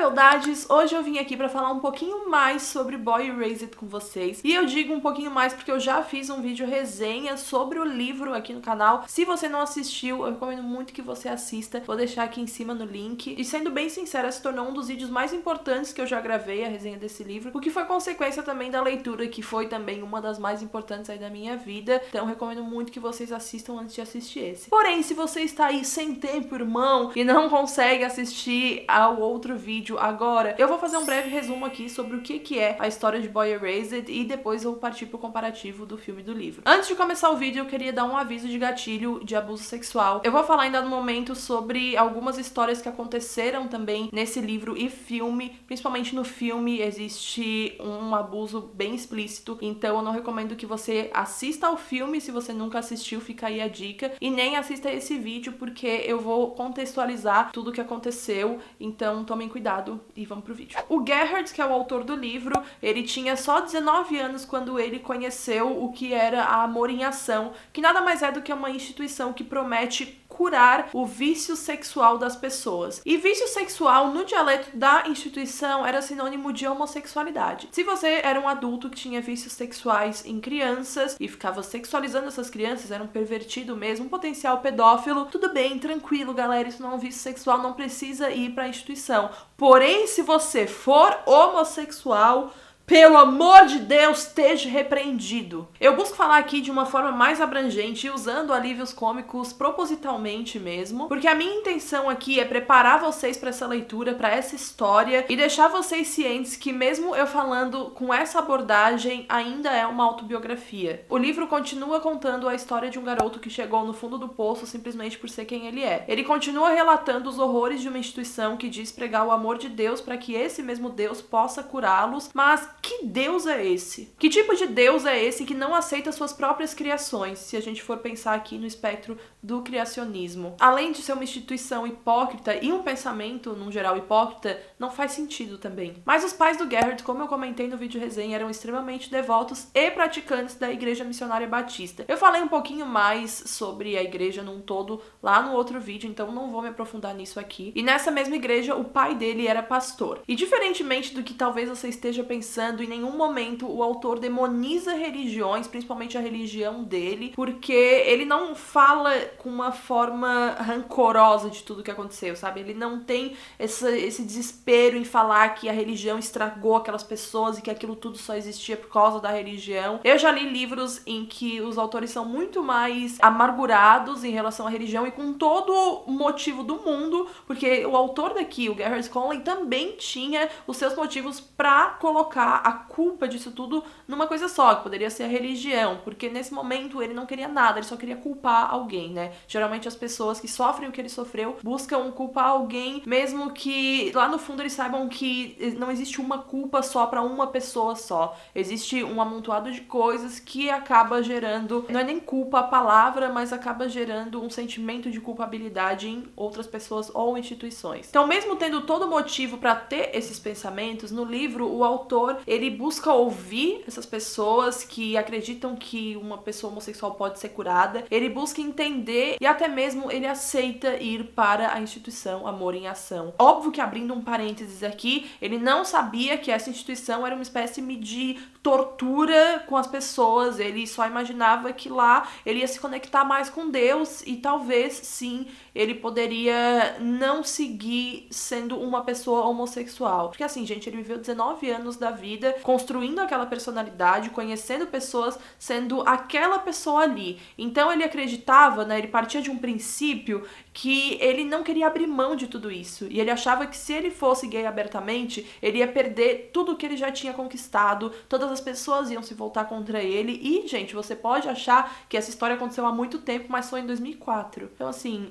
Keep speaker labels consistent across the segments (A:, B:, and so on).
A: beldades, hoje eu vim aqui pra falar um pouquinho mais sobre Boy Erased com vocês. E eu digo um pouquinho mais porque eu já fiz um vídeo resenha sobre o livro aqui no canal. Se você não assistiu, eu recomendo muito que você assista. Vou deixar aqui em cima no link. E sendo bem sincera, se tornou um dos vídeos mais importantes que eu já gravei, a resenha desse livro, o que foi consequência também da leitura, que foi também uma das mais importantes aí da minha vida. Então recomendo muito que vocês assistam antes de assistir esse. Porém, se você está aí sem tempo, irmão, e não consegue assistir ao outro vídeo agora, eu vou fazer um breve resumo aqui sobre o que é a história de Boy Erased e depois eu vou partir pro comparativo do filme e do livro. Antes de começar o vídeo, eu queria dar um aviso de gatilho de abuso sexual. Eu vou falar em dado momento sobre algumas histórias que aconteceram também nesse livro e filme. Principalmente no filme existe um abuso bem explícito, então eu não recomendo que você assista ao filme se você nunca assistiu, fica aí a dica, e nem assista esse vídeo porque eu vou contextualizar tudo o que aconteceu, então tomem cuidado e vamos pro vídeo. O Gerhard, que é o autor do livro, ele tinha só 19 anos quando ele conheceu o que era a Amor em Ação, que nada mais é do que uma instituição que promete curar o vício sexual das pessoas. E vício sexual, no dialeto da instituição, era sinônimo de homossexualidade. Se você era um adulto que tinha vícios sexuais em crianças e ficava sexualizando essas crianças, era um pervertido mesmo, um potencial pedófilo, tudo bem, tranquilo, galera, isso não é um vício sexual, não precisa ir pra instituição. Porém, se você for homossexual, pelo amor de Deus, esteja repreendido. Eu busco falar aqui de uma forma mais abrangente e usando alívios cômicos propositalmente mesmo, porque a minha intenção aqui é preparar vocês para essa leitura, para essa história e deixar vocês cientes que mesmo eu falando com essa abordagem, ainda é uma autobiografia. O livro continua contando a história de um garoto que chegou no fundo do poço simplesmente por ser quem ele é. Ele continua relatando os horrores de uma instituição que diz pregar o amor de Deus para que esse mesmo Deus possa curá-los, mas que Deus é esse? Que tipo de Deus é esse que não aceita suas próprias criações, se a gente for pensar aqui no espectro do criacionismo? Além de ser uma instituição hipócrita e um pensamento, num geral, hipócrita, não faz sentido também. Mas os pais do Gerhard, como eu comentei no vídeo resenha, eram extremamente devotos e praticantes da Igreja Missionária Batista. Eu falei um pouquinho mais sobre a igreja num todo lá no outro vídeo, então não vou me aprofundar nisso aqui. E nessa mesma igreja, o pai dele era pastor. E diferentemente do que talvez você esteja pensando, em nenhum momento o autor demoniza religiões, principalmente a religião dele, porque ele não fala com uma forma rancorosa de tudo que aconteceu, sabe? Ele não tem esse desespero em falar que a religião estragou aquelas pessoas e que aquilo tudo só existia por causa da religião. Eu já li livros em que os autores são muito mais amargurados em relação à religião e com todo o motivo do mundo, porque o autor daqui, o Gerhard Conley, também tinha os seus motivos pra colocar a culpa disso tudo numa coisa só, que poderia ser a religião, porque nesse momento ele não queria nada, ele só queria culpar alguém, né? Geralmente as pessoas que sofrem o que ele sofreu buscam culpar alguém, mesmo que lá no fundo eles saibam que não existe uma culpa só pra uma pessoa só. Existe um amontoado de coisas que acaba gerando, não é nem culpa a palavra, mas acaba gerando um sentimento de culpabilidade em outras pessoas ou instituições. Então, mesmo tendo todo motivo pra ter esses pensamentos, no livro o autor ele busca ouvir essas pessoas que acreditam que uma pessoa homossexual pode ser curada, ele busca entender e até mesmo ele aceita ir para a instituição Amor em Ação. Óbvio que, abrindo um parênteses aqui, ele não sabia que essa instituição era uma espécie de tortura com as pessoas, ele só imaginava que lá ele ia se conectar mais com Deus e talvez sim ele poderia não seguir sendo uma pessoa homossexual. Porque assim, gente, ele viveu 19 anos da vida construindo aquela personalidade, conhecendo pessoas, sendo aquela pessoa ali. Então ele acreditava, né, ele partia de um princípio que ele não queria abrir mão de tudo isso. E ele achava que se ele fosse gay abertamente, ele ia perder tudo que ele já tinha conquistado, todas as pessoas iam se voltar contra ele. E, gente, você pode achar que essa história aconteceu há muito tempo, mas foi em 2004. Então, assim,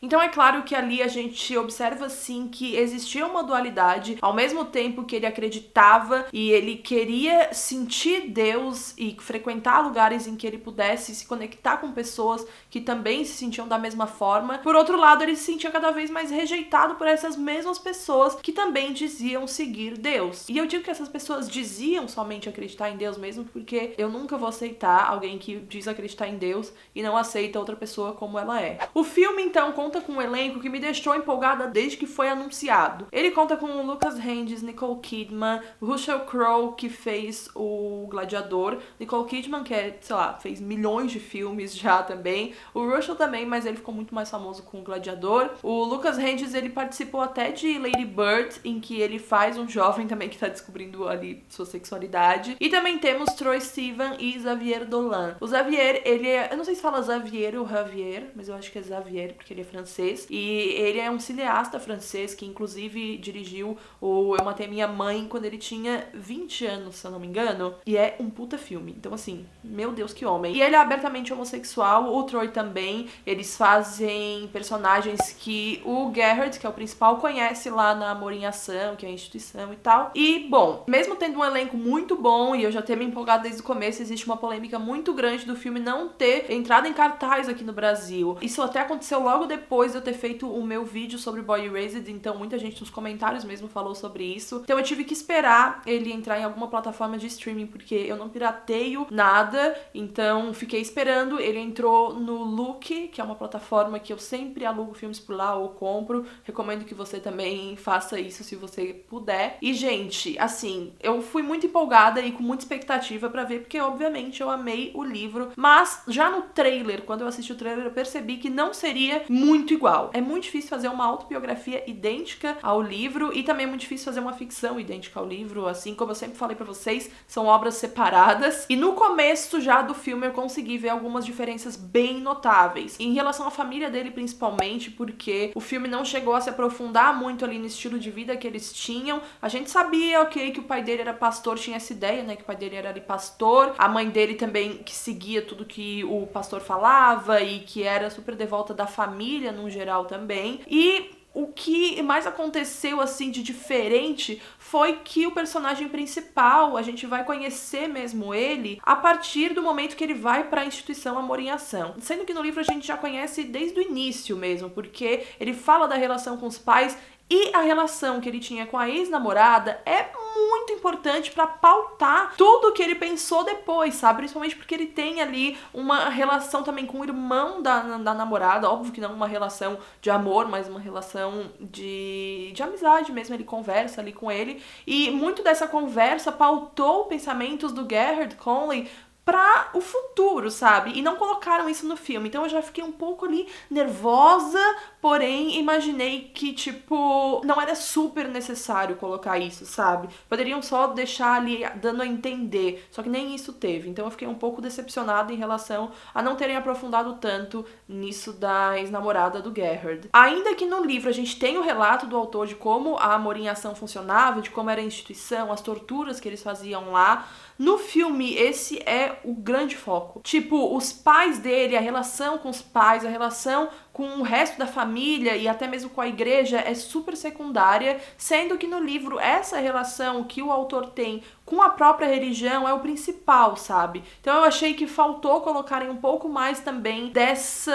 A: Então é claro que ali a gente observa sim que existia uma dualidade, ao mesmo tempo que ele acreditava e ele queria sentir Deus e frequentar lugares em que ele pudesse se conectar com pessoas que também se sentiam da mesma forma. Por outro lado, ele se sentia cada vez mais rejeitado por essas mesmas pessoas que também diziam seguir Deus. E eu digo que essas pessoas diziam somente acreditar em Deus mesmo, porque eu nunca vou aceitar alguém que diz acreditar em Deus e não aceita outra pessoa como ela é. O filme então conta conta com um elenco que me deixou empolgada desde que foi anunciado. Ele conta com o Lucas Hedges, Nicole Kidman, Russell Crowe, que fez o Gladiador, Nicole Kidman, que sei lá, fez milhões de filmes já também, o Russell também, mas ele ficou muito mais famoso com o Gladiador. O Lucas Hedges, ele participou até de Lady Bird, em que ele faz um jovem também que tá descobrindo ali sua sexualidade. E também temos Troye Sivan e Xavier Dolan. O Xavier, ele é, eu não sei se fala Xavier ou Javier, mas eu acho que é Xavier, porque ele é francês. E ele é um cineasta francês que inclusive dirigiu o Eu Matei Minha Mãe quando ele tinha 20 anos, se eu não me engano. E é um puta filme. Então assim, meu Deus, que homem. E ele é abertamente homossexual, o Troy também. Eles fazem personagens que o Gerard, que é o principal, conhece lá na Amor em Ação, que é a instituição e tal. E, bom, mesmo tendo um elenco muito bom, e eu já ter me empolgado desde o começo, existe uma polêmica muito grande do filme não ter entrado em cartaz aqui no Brasil. Isso até aconteceu logo depois de eu ter feito o meu vídeo sobre Boy Erased, então muita gente nos comentários mesmo falou sobre isso. Então eu tive que esperar ele entrar em alguma plataforma de streaming, porque eu não pirateio nada, então fiquei esperando. Ele entrou no Look, que é uma plataforma que eu sempre alugo filmes por lá ou compro. Recomendo que você também faça isso se você puder. E, gente, assim, eu fui muito empolgada e com muita expectativa pra ver, porque obviamente eu amei o livro, mas já no trailer, quando eu assisti o trailer, eu percebi que não seria muito igual. É muito difícil fazer uma autobiografia idêntica ao livro e também é muito difícil fazer uma ficção idêntica ao livro, assim como eu sempre falei pra vocês, são obras separadas. E no começo já do filme eu consegui ver algumas diferenças bem notáveis. Em relação à família dele, principalmente, porque o filme não chegou a se aprofundar muito ali no estilo de vida que eles tinham. A gente sabia, ok, que o pai dele era pastor, tinha essa ideia, né, que o pai dele era ali pastor. A mãe dele também, que seguia tudo que o pastor falava e que era super devota da família, no geral, também. E o que mais aconteceu, assim, de diferente foi que o personagem principal, a gente vai conhecer mesmo ele a partir do momento que ele vai para a instituição Amor em Ação. Sendo que no livro a gente já conhece desde o início mesmo, porque ele fala da relação com os pais e a relação que ele tinha com a ex-namorada é muito importante pra pautar tudo que ele pensou depois, sabe? Principalmente porque ele tem ali uma relação também com o irmão da namorada, óbvio que não uma relação de amor, mas uma relação de amizade mesmo, ele conversa ali com ele, e muito dessa conversa pautou pensamentos do Gerard Conley pra o futuro, sabe? E não colocaram isso no filme. Então eu já fiquei um pouco ali nervosa, porém imaginei que, tipo, não era super necessário colocar isso, sabe? Poderiam só deixar ali dando a entender. Só que nem isso teve. Então eu fiquei um pouco decepcionada em relação a não terem aprofundado tanto nisso da ex-namorada do Gerard. Ainda que no livro a gente tem o relato do autor de como a Amor em Ação funcionava, de como era a instituição, as torturas que eles faziam lá, no filme, esse é o grande foco. Tipo, os pais dele, a relação com os pais, a relação com o resto da família e até mesmo com a igreja é super secundária, sendo que no livro essa relação que o autor tem com a própria religião é o principal, sabe? Então eu achei que faltou colocarem um pouco mais também dessa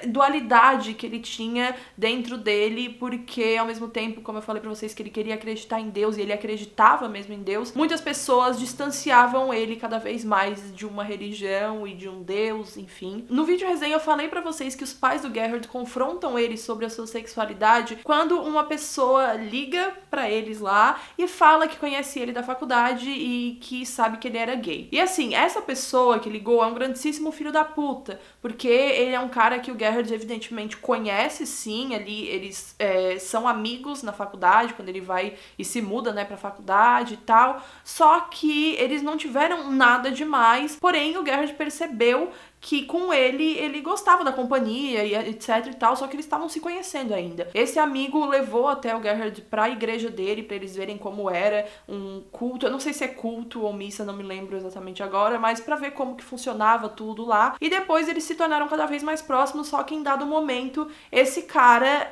A: dualidade que ele tinha dentro dele, porque ao mesmo tempo, como eu falei pra vocês, que ele queria acreditar em Deus e ele acreditava mesmo em Deus, muitas pessoas distanciavam ele cada vez mais de uma religião e de um Deus, enfim. No vídeo resenha eu falei pra vocês que os pais do Gerard confrontam ele sobre a sua sexualidade quando uma pessoa liga pra eles lá e fala que conhece ele da faculdade e que sabe que ele era gay. E assim, essa pessoa que ligou é um grandíssimo filho da puta, porque ele é um cara que o Gerard evidentemente conhece, sim, ali eles são amigos na faculdade, quando ele vai e se muda, né, pra faculdade e tal, só que eles não tiveram nada demais, porém o Gerard percebeu que com ele gostava da companhia e etc e tal, só que eles estavam se conhecendo ainda. Esse amigo levou até o Gerard pra igreja dele, pra eles verem como era um culto, eu não sei se é culto ou missa, não me lembro exatamente agora, mas pra ver como que funcionava tudo lá, e depois eles se tornaram cada vez mais próximos, só que em dado momento, esse cara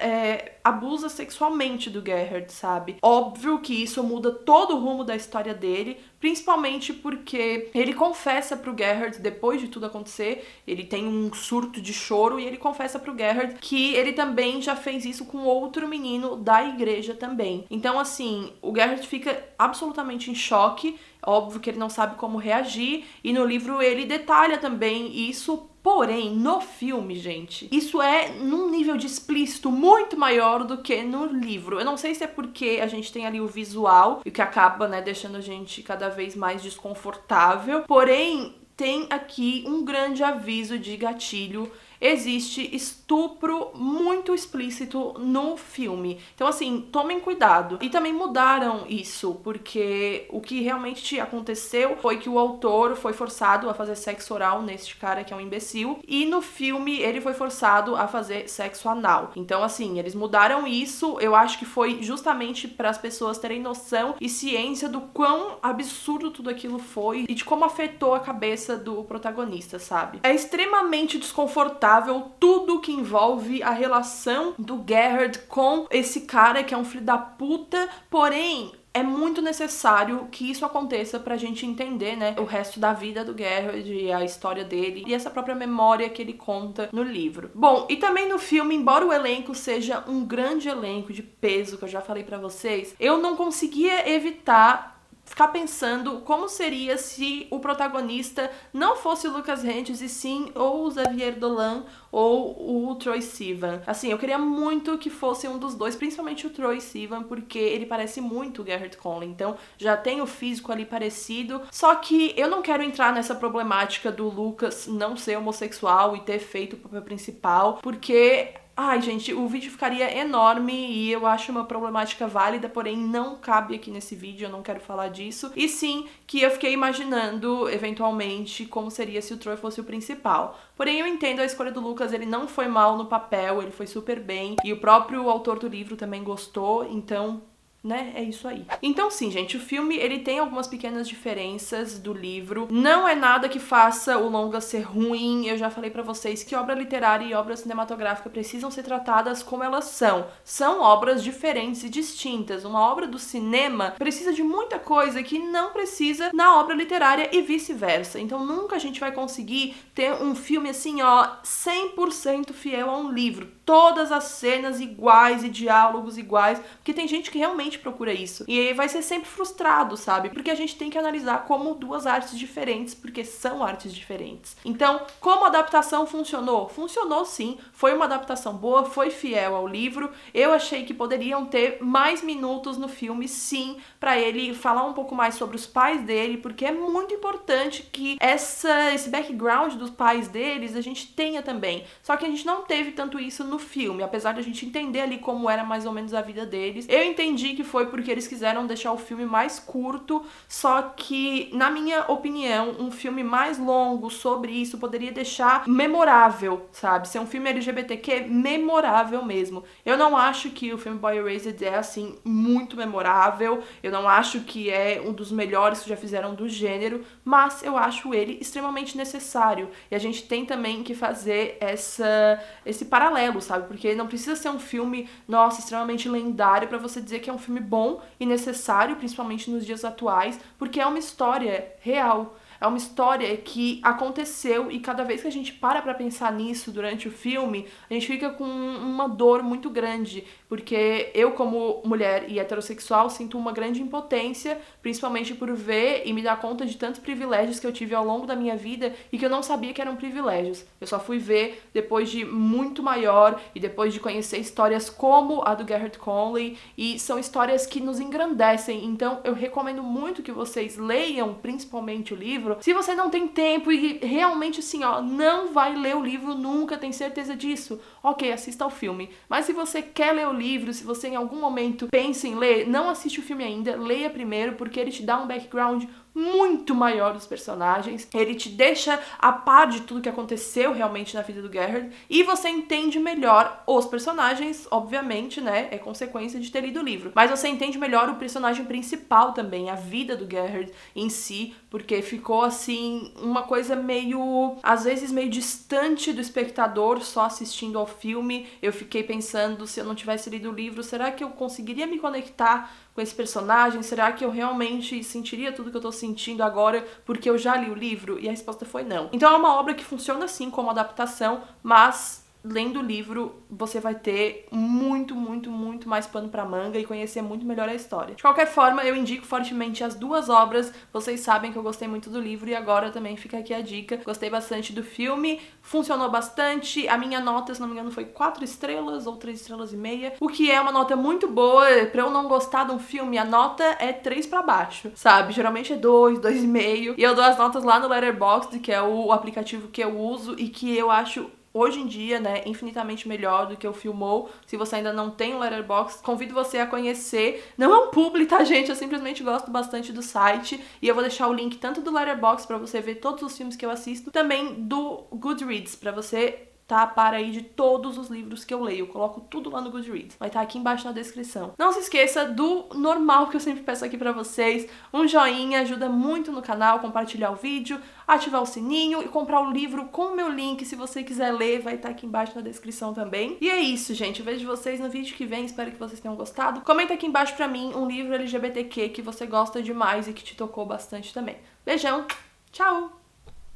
A: abusa sexualmente do Gerard, sabe? Óbvio que isso muda todo o rumo da história dele, principalmente porque ele confessa pro Gerard, depois de tudo acontecer, ele tem um surto de choro e ele confessa pro Gerard que ele também já fez isso com outro menino da igreja também. Então, assim, o Gerard fica absolutamente em choque, óbvio que ele não sabe como reagir, e no livro ele detalha também isso Porém, no filme, gente, isso é num nível de explícito muito maior do que no livro. Eu não sei se é porque a gente tem ali o visual, e que acaba, né, deixando a gente cada vez mais desconfortável. Porém, tem aqui um grande aviso de gatilho. Existe estupro muito explícito no filme. Então, assim, tomem cuidado. E também mudaram isso, porque o que realmente aconteceu foi que o autor foi forçado a fazer sexo oral neste cara que é um imbecil, e no filme ele foi forçado a fazer sexo anal. Então, assim, eles mudaram isso. Eu acho que foi justamente para as pessoas terem noção e ciência do quão absurdo tudo aquilo foi e de como afetou a cabeça do protagonista, sabe? É extremamente desconfortável tudo que envolve a relação do Gerard com esse cara que é um filho da puta, porém é muito necessário que isso aconteça pra gente entender, né, o resto da vida do Gerard e a história dele e essa própria memória que ele conta no livro. Bom, e também no filme, embora o elenco seja um grande elenco de peso, que eu já falei pra vocês, eu não conseguia evitar ficar pensando como seria se o protagonista não fosse o Lucas Hedges e sim ou o Xavier Dolan ou o Troye Sivan. Assim, eu queria muito que fosse um dos dois, principalmente o Troye Sivan, porque ele parece muito o Gerard Conley, então já tem o físico ali parecido. Só que eu não quero entrar nessa problemática do Lucas não ser homossexual e ter feito o papel principal, porque ai, gente, o vídeo ficaria enorme e eu acho uma problemática válida, porém não cabe aqui nesse vídeo, eu não quero falar disso. E sim, que eu fiquei imaginando, eventualmente, como seria se o Troy fosse o principal. Porém, eu entendo a escolha do Lucas, ele não foi mal no papel, ele foi super bem. E o próprio autor do livro também gostou, então, né, é isso aí. Então sim, gente, o filme ele tem algumas pequenas diferenças do livro. Não é nada que faça o longa ser ruim. Eu já falei pra vocês que obra literária e obra cinematográfica precisam ser tratadas como elas são. São obras diferentes e distintas. Uma obra do cinema precisa de muita coisa que não precisa na obra literária e vice-versa. Então nunca a gente vai conseguir ter um filme assim, ó, 100% fiel a um livro. Todas as cenas iguais e diálogos iguais, porque tem gente que realmente procura isso. E aí vai ser sempre frustrado, sabe? Porque a gente tem que analisar como duas artes diferentes, porque são artes diferentes. Então, como a adaptação funcionou? Funcionou sim, foi uma adaptação boa, foi fiel ao livro. Eu achei que poderiam ter mais minutos no filme, sim, pra ele falar um pouco mais sobre os pais dele, porque é muito importante que esse background dos pais deles a gente tenha também. Só que a gente não teve tanto isso no filme, apesar de a gente entender ali como era mais ou menos a vida deles. Eu entendi que foi porque eles quiseram deixar o filme mais curto, só que, na minha opinião, um filme mais longo sobre isso poderia deixar memorável, sabe? Ser um filme LGBTQ memorável mesmo. Eu não acho que o filme Boy Erased é, assim, muito memorável, eu não acho que é um dos melhores que já fizeram do gênero, mas eu acho ele extremamente necessário. E a gente tem também que fazer esse paralelo, sabe? Porque não precisa ser um filme, nossa, extremamente lendário pra você dizer que é um filme bom e necessário, principalmente nos dias atuais, porque é uma história real. É uma história que aconteceu e cada vez que a gente para pra pensar nisso durante o filme, a gente fica com uma dor muito grande, porque eu, como mulher e heterossexual, sinto uma grande impotência, principalmente por ver e me dar conta de tantos privilégios que eu tive ao longo da minha vida e que eu não sabia que eram privilégios. Eu só fui ver depois de muito maior e depois de conhecer histórias como a do Gerard Conley, e são histórias que nos engrandecem. Então eu recomendo muito que vocês leiam, principalmente o livro. Se você não tem tempo e realmente assim, ó, não vai ler o livro nunca, tem certeza disso, ok, assista ao filme. Mas se você quer ler o livro, se você em algum momento pensa em ler, não assiste o filme ainda, leia primeiro, porque ele te dá um background muito maior dos personagens, ele te deixa a par de tudo que aconteceu realmente na vida do Gerard, e você entende melhor os personagens, obviamente, né, é consequência de ter lido o livro, mas você entende melhor o personagem principal também, a vida do Gerard em si, porque ficou assim, uma coisa meio, às vezes meio distante do espectador só assistindo ao filme. Eu fiquei pensando, se eu não tivesse lido o livro, será que eu conseguiria me conectar com esse personagem? Será que eu realmente sentiria tudo que eu tô sentindo agora porque eu já li o livro? E a resposta foi não. Então é uma obra que funciona sim como adaptação, mas lendo o livro, você vai ter muito mais pano pra manga e conhecer muito melhor a história. De qualquer forma, eu indico fortemente as duas obras. Vocês sabem que eu gostei muito do livro e agora também fica aqui a dica. Gostei bastante do filme, funcionou bastante. A minha nota, se não me engano, foi 4 estrelas ou 3 estrelas e meia, o que é uma nota muito boa. Pra eu não gostar de um filme, a nota é 3 pra baixo, sabe? Geralmente é 2, 2,5. E eu dou as notas lá no Letterboxd, que é o aplicativo que eu uso e que eu acho hoje em dia, né, infinitamente melhor do que o Filmou. Se você ainda não tem um Letterboxd, convido você a conhecer. Não é um publi, tá, gente? Eu simplesmente gosto bastante do site. E eu vou deixar o link tanto do Letterboxd pra você ver todos os filmes que eu assisto, também do Goodreads, pra você tá a par aí de todos os livros que eu leio. Eu coloco tudo lá no Goodreads. Vai estar aqui embaixo na descrição. Não se esqueça do normal que eu sempre peço aqui pra vocês. Um joinha ajuda muito no canal, compartilhar o vídeo, ativar o sininho e comprar o livro com o meu link. Se você quiser ler, vai estar aqui embaixo na descrição também. E é isso, gente. Eu vejo vocês no vídeo que vem. Espero que vocês tenham gostado. Comenta aqui embaixo pra mim um livro LGBTQ que você gosta demais e que te tocou bastante também. Beijão. Tchau!